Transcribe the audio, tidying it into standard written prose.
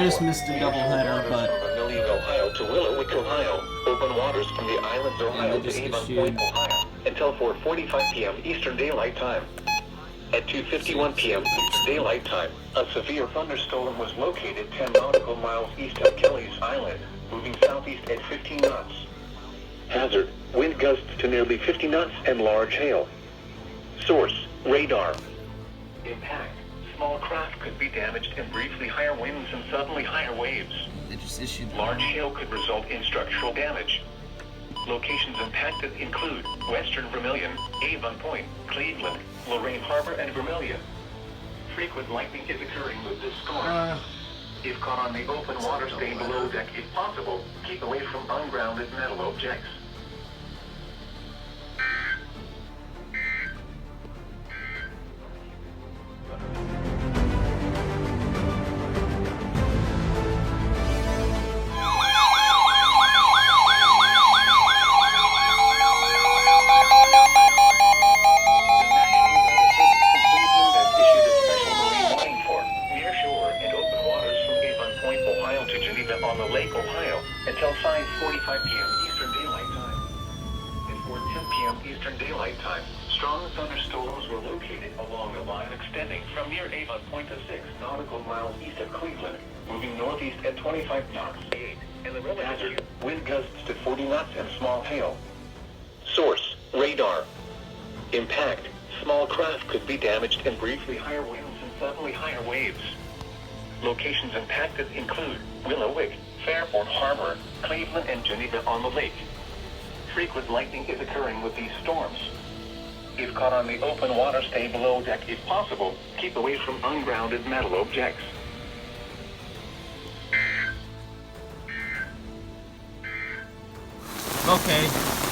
just missed a doubleheader, but From Vermilion, Ohio to Willowick, Ohio. Open waters from the islands, Ohio to Avon Point, Ohio. Until 4:45 p.m. Eastern Daylight Time. At 2:51 p.m. Eastern Daylight Time, a severe thunderstorm was located 10 nautical miles east of Kelly's Island, moving southeast at 15 knots. Hazard, wind gusts to nearly 50 knots and large hail. Source, radar. Impact, small craft could be damaged and briefly higher winds and suddenly higher waves. they just issued Large hail could result in structural damage. Locations impacted include Western Vermilion, Avon Point, Cleveland, Lorraine Harbor, and Vermilion. Frequent lightning is occurring with this storm. If caught on the open water, stay below deck if possible. Keep away from ungrounded metal objects. On the Lake, Ohio, until 5:45 p.m. Eastern Daylight Time. At 4:10 p.m. Eastern Daylight Time, strong thunderstorms were located along a line extending from near Avon Point to 6 nautical miles east of Cleveland, moving northeast at 25 knots. And the hazard, wind gusts to 40 knots and small hail. Source, radar. Impact, small craft could be damaged and briefly higher winds and suddenly higher waves. Locations impacted include Willowick, Fairport Harbor, Cleveland, and Geneva on the Lake. Frequent lightning is occurring with these storms. If caught on the open water, stay below deck if possible. Keep away from ungrounded metal objects. Okay.